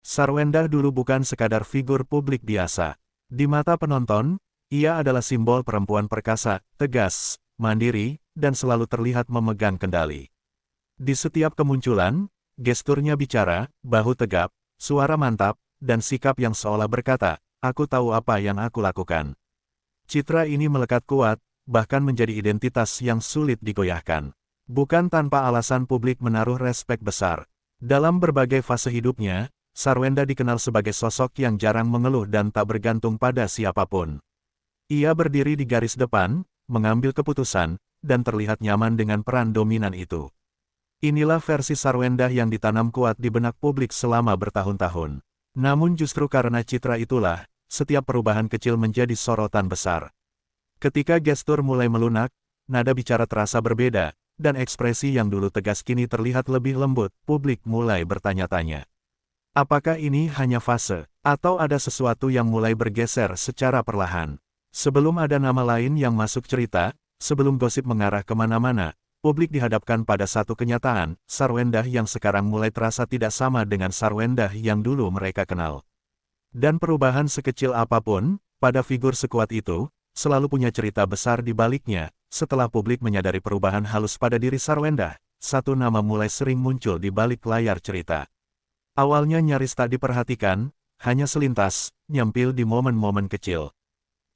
Sarwendah dulu bukan sekadar figur publik biasa. Di mata penonton, ia adalah simbol perempuan perkasa, tegas, mandiri, dan selalu terlihat memegang kendali. Di setiap kemunculan, gesturnya bicara, bahu tegap, suara mantap, dan sikap yang seolah berkata, "Aku tahu apa yang aku lakukan." Citra ini melekat kuat, bahkan menjadi identitas yang sulit digoyahkan. Bukan tanpa alasan publik menaruh respek besar. Dalam berbagai fase hidupnya, Sarwendah dikenal sebagai sosok yang jarang mengeluh dan tak bergantung pada siapapun. Ia berdiri di garis depan, mengambil keputusan, dan terlihat nyaman dengan peran dominan itu. Inilah versi Sarwendah yang ditanam kuat di benak publik selama bertahun-tahun. Namun justru karena citra itulah, setiap perubahan kecil menjadi sorotan besar. Ketika gestur mulai melunak, nada bicara terasa berbeda, dan ekspresi yang dulu tegas kini terlihat lebih lembut, publik mulai bertanya-tanya. Apakah ini hanya fase, atau ada sesuatu yang mulai bergeser secara perlahan? Sebelum ada nama lain yang masuk cerita, sebelum gosip mengarah kemana-mana, publik dihadapkan pada satu kenyataan, Sarwendah yang sekarang mulai terasa tidak sama dengan Sarwendah yang dulu mereka kenal. Dan perubahan sekecil apapun, pada figur sekuat itu, selalu punya cerita besar di baliknya. Setelah publik menyadari perubahan halus pada diri Sarwendah, satu nama mulai sering muncul di balik layar cerita. Awalnya nyaris tak diperhatikan, hanya selintas, nyempil di momen-momen kecil.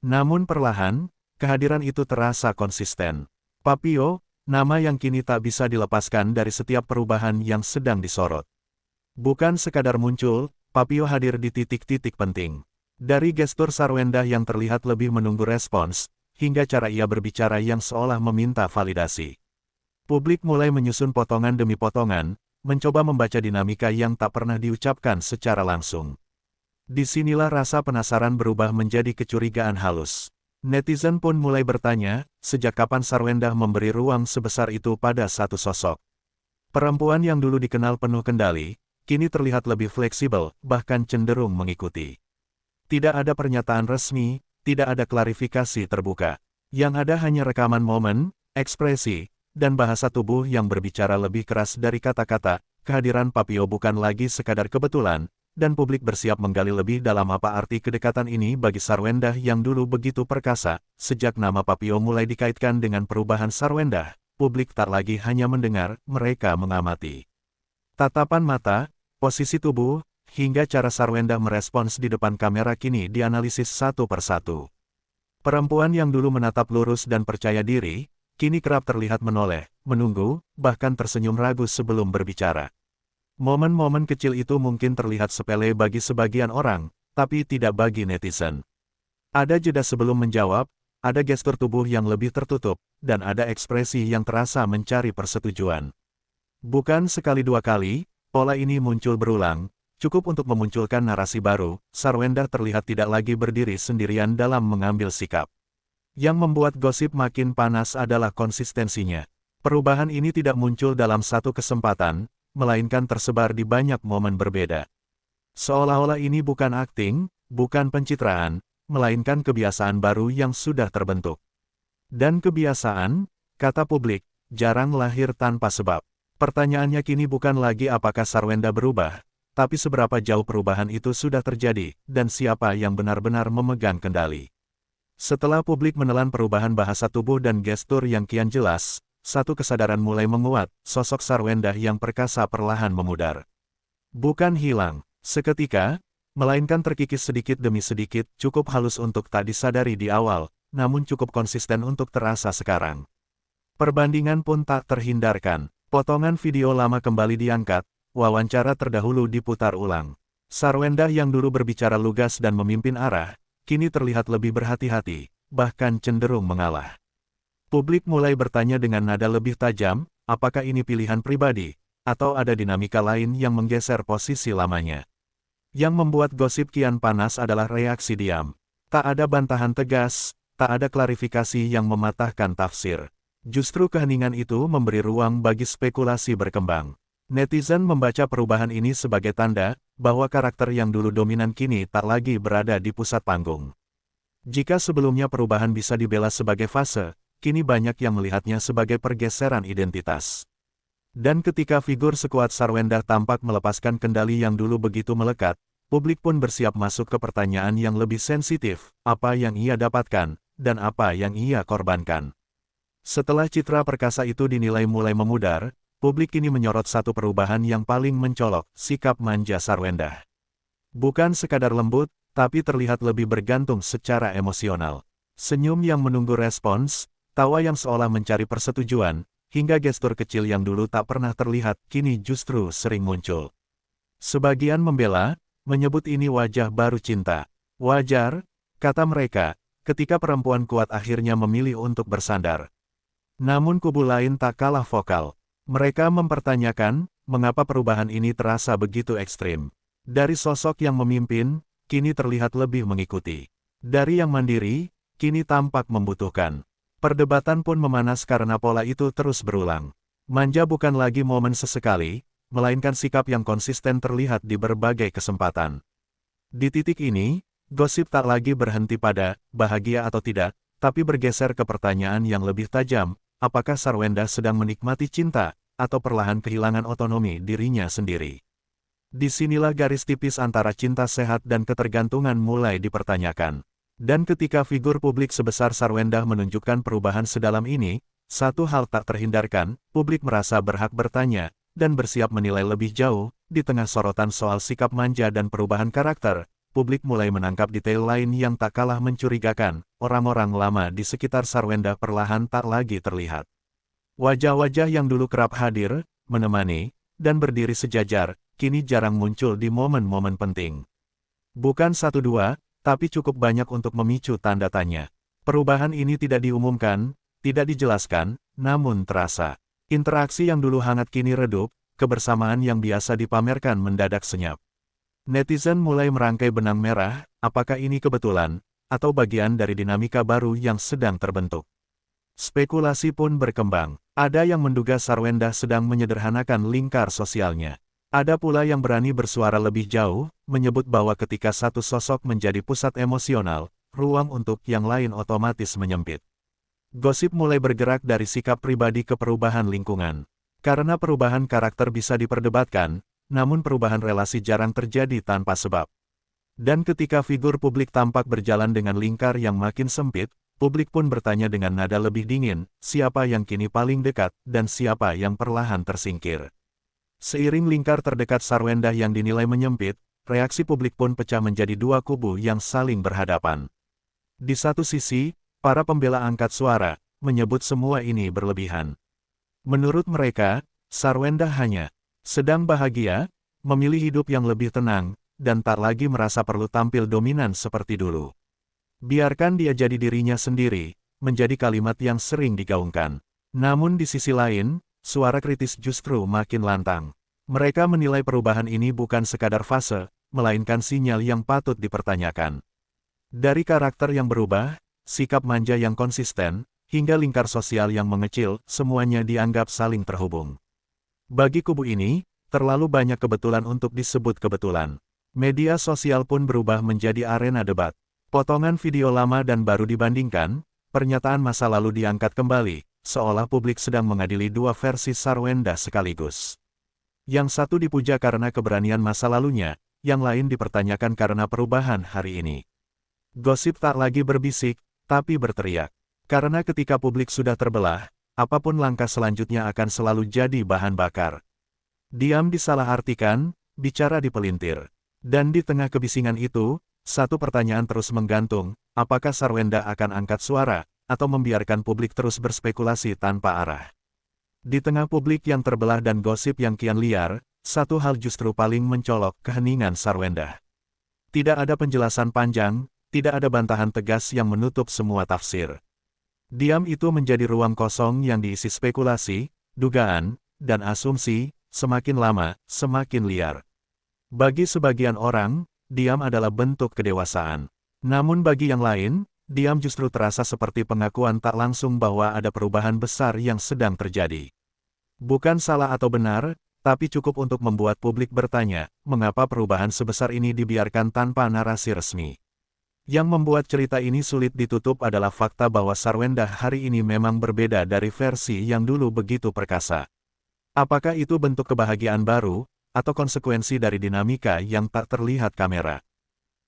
Namun perlahan, kehadiran itu terasa konsisten. Papio, nama yang kini tak bisa dilepaskan dari setiap perubahan yang sedang disorot. Bukan sekadar muncul, Papio hadir di titik-titik penting. Dari gestur Sarwendah yang terlihat lebih menunggu respons, hingga cara ia berbicara yang seolah meminta validasi. Publik mulai menyusun potongan demi potongan, mencoba membaca dinamika yang tak pernah diucapkan secara langsung. Disinilah rasa penasaran berubah menjadi kecurigaan halus. Netizen pun mulai bertanya, sejak kapan Sarwendah memberi ruang sebesar itu pada satu sosok? Perempuan yang dulu dikenal penuh kendali, kini terlihat lebih fleksibel, bahkan cenderung mengikuti. Tidak ada pernyataan resmi, tidak ada klarifikasi terbuka. Yang ada hanya rekaman momen, ekspresi, dan bahasa tubuh yang berbicara lebih keras dari kata-kata. Kehadiran Papio bukan lagi sekadar kebetulan, dan publik bersiap menggali lebih dalam apa arti kedekatan ini bagi Sarwendah yang dulu begitu perkasa. Sejak nama Papio mulai dikaitkan dengan perubahan Sarwendah, publik tak lagi hanya mendengar, mereka mengamati. Tatapan mata, posisi tubuh, hingga cara Sarwendah merespons di depan kamera kini dianalisis satu persatu. Perempuan yang dulu menatap lurus dan percaya diri, kini kerap terlihat menoleh, menunggu, bahkan tersenyum ragu sebelum berbicara. Momen-momen kecil itu mungkin terlihat sepele bagi sebagian orang, tapi tidak bagi netizen. Ada jeda sebelum menjawab, ada gestur tubuh yang lebih tertutup, dan ada ekspresi yang terasa mencari persetujuan. Bukan sekali dua kali, pola ini muncul berulang, cukup untuk memunculkan narasi baru. Sarwendah terlihat tidak lagi berdiri sendirian dalam mengambil sikap. Yang membuat gosip makin panas adalah konsistensinya. Perubahan ini tidak muncul dalam satu kesempatan, melainkan tersebar di banyak momen berbeda. Seolah-olah ini bukan akting, bukan pencitraan, melainkan kebiasaan baru yang sudah terbentuk. Dan kebiasaan, kata publik, jarang lahir tanpa sebab. Pertanyaannya kini bukan lagi apakah Sarwendah berubah, tapi seberapa jauh perubahan itu sudah terjadi, dan siapa yang benar-benar memegang kendali. Setelah publik menelan perubahan bahasa tubuh dan gestur yang kian jelas, satu kesadaran mulai menguat, sosok Sarwendah yang perkasa perlahan memudar. Bukan hilang seketika, melainkan terkikis sedikit demi sedikit, cukup halus untuk tak disadari di awal, namun cukup konsisten untuk terasa sekarang. Perbandingan pun tak terhindarkan. Potongan video lama kembali diangkat, wawancara terdahulu diputar ulang. Sarwendah yang dulu berbicara lugas dan memimpin arah, kini terlihat lebih berhati-hati, bahkan cenderung mengalah. Publik mulai bertanya dengan nada lebih tajam, apakah ini pilihan pribadi, atau ada dinamika lain yang menggeser posisi lamanya. Yang membuat gosip kian panas adalah reaksi diam. Tak ada bantahan tegas, tak ada klarifikasi yang mematahkan tafsir. Justru keheningan itu memberi ruang bagi spekulasi berkembang. Netizen membaca perubahan ini sebagai tanda bahwa karakter yang dulu dominan kini tak lagi berada di pusat panggung. Jika sebelumnya perubahan bisa dibela sebagai fase, kini banyak yang melihatnya sebagai pergeseran identitas. Dan ketika figur sekuat Sarwendah tampak melepaskan kendali yang dulu begitu melekat, publik pun bersiap masuk ke pertanyaan yang lebih sensitif, apa yang ia dapatkan, dan apa yang ia korbankan. Setelah citra perkasa itu dinilai mulai memudar, publik kini menyorot satu perubahan yang paling mencolok, sikap manja Sarwendah. Bukan sekadar lembut, tapi terlihat lebih bergantung secara emosional. Senyum yang menunggu respons, tawa yang seolah mencari persetujuan, hingga gestur kecil yang dulu tak pernah terlihat, kini justru sering muncul. Sebagian membela, menyebut ini wajah baru cinta. Wajar, kata mereka, ketika perempuan kuat akhirnya memilih untuk bersandar. Namun kubu lain tak kalah vokal. Mereka mempertanyakan, mengapa perubahan ini terasa begitu ekstrim. Dari sosok yang memimpin, kini terlihat lebih mengikuti. Dari yang mandiri, kini tampak membutuhkan. Perdebatan pun memanas karena pola itu terus berulang. Manja bukan lagi momen sesekali, melainkan sikap yang konsisten terlihat di berbagai kesempatan. Di titik ini, gosip tak lagi berhenti pada bahagia atau tidak, tapi bergeser ke pertanyaan yang lebih tajam, apakah Sarwendah sedang menikmati cinta, atau perlahan kehilangan otonomi dirinya sendiri. Disinilah garis tipis antara cinta sehat dan ketergantungan mulai dipertanyakan. Dan ketika figur publik sebesar Sarwendah menunjukkan perubahan sedalam ini, satu hal tak terhindarkan, publik merasa berhak bertanya, dan bersiap menilai lebih jauh. Di tengah sorotan soal sikap manja dan perubahan karakter, publik mulai menangkap detail lain yang tak kalah mencurigakan. Orang-orang lama di sekitar Sarwendah perlahan tak lagi terlihat. Wajah-wajah yang dulu kerap hadir, menemani, dan berdiri sejajar, kini jarang muncul di momen-momen penting. Bukan satu dua, tapi cukup banyak untuk memicu tanda tanya. Perubahan ini tidak diumumkan, tidak dijelaskan, namun terasa. Interaksi yang dulu hangat kini redup, kebersamaan yang biasa dipamerkan mendadak senyap. Netizen mulai merangkai benang merah, apakah ini kebetulan, atau bagian dari dinamika baru yang sedang terbentuk. Spekulasi pun berkembang. Ada yang menduga Sarwendah sedang menyederhanakan lingkar sosialnya. Ada pula yang berani bersuara lebih jauh, menyebut bahwa ketika satu sosok menjadi pusat emosional, ruang untuk yang lain otomatis menyempit. Gosip mulai bergerak dari sikap pribadi ke perubahan lingkungan. Karena perubahan karakter bisa diperdebatkan, namun perubahan relasi jarang terjadi tanpa sebab. Dan ketika figur publik tampak berjalan dengan lingkar yang makin sempit, publik pun bertanya dengan nada lebih dingin, siapa yang kini paling dekat, dan siapa yang perlahan tersingkir. Seiring lingkar terdekat Sarwendah yang dinilai menyempit, reaksi publik pun pecah menjadi dua kubu yang saling berhadapan. Di satu sisi, para pembela angkat suara, menyebut semua ini berlebihan. Menurut mereka, Sarwendah hanya sedang bahagia, memilih hidup yang lebih tenang, dan tak lagi merasa perlu tampil dominan seperti dulu. Biarkan dia jadi dirinya sendiri, menjadi kalimat yang sering digaungkan. Namun di sisi lain, suara kritis justru makin lantang. Mereka menilai perubahan ini bukan sekadar fase, melainkan sinyal yang patut dipertanyakan. Dari karakter yang berubah, sikap manja yang konsisten, hingga lingkar sosial yang mengecil, semuanya dianggap saling terhubung. Bagi kubu ini, terlalu banyak kebetulan untuk disebut kebetulan. Media sosial pun berubah menjadi arena debat. Potongan video lama dan baru dibandingkan, pernyataan masa lalu diangkat kembali, seolah publik sedang mengadili dua versi Sarwendah sekaligus. Yang satu dipuja karena keberanian masa lalunya, yang lain dipertanyakan karena perubahan hari ini. Gosip tak lagi berbisik, tapi berteriak. Karena ketika publik sudah terbelah, apapun langkah selanjutnya akan selalu jadi bahan bakar. Diam disalahartikan, bicara dipelintir. Dan di tengah kebisingan itu, satu pertanyaan terus menggantung, apakah Sarwendah akan angkat suara, atau membiarkan publik terus berspekulasi tanpa arah. Di tengah publik yang terbelah dan gosip yang kian liar, satu hal justru paling mencolok, keheningan Sarwendah. Tidak ada penjelasan panjang, tidak ada bantahan tegas yang menutup semua tafsir. Diam itu menjadi ruang kosong yang diisi spekulasi, dugaan, dan asumsi, semakin lama, semakin liar. Bagi sebagian orang, diam adalah bentuk kedewasaan. Namun bagi yang lain, diam justru terasa seperti pengakuan tak langsung bahwa ada perubahan besar yang sedang terjadi. Bukan salah atau benar, tapi cukup untuk membuat publik bertanya, mengapa perubahan sebesar ini dibiarkan tanpa narasi resmi. Yang membuat cerita ini sulit ditutup adalah fakta bahwa Sarwendah hari ini memang berbeda dari versi yang dulu begitu perkasa. Apakah itu bentuk kebahagiaan baru, atau konsekuensi dari dinamika yang tak terlihat kamera?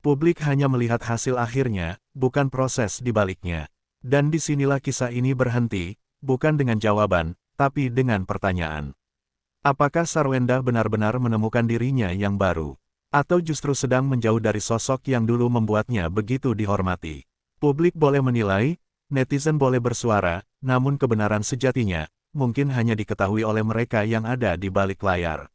Publik hanya melihat hasil akhirnya, bukan proses di baliknya. Dan disinilah kisah ini berhenti, bukan dengan jawaban, tapi dengan pertanyaan. Apakah Sarwenda benar-benar menemukan dirinya yang baru? Atau justru sedang menjauh dari sosok yang dulu membuatnya begitu dihormati? Publik boleh menilai, netizen boleh bersuara, namun kebenaran sejatinya, mungkin hanya diketahui oleh mereka yang ada di balik layar.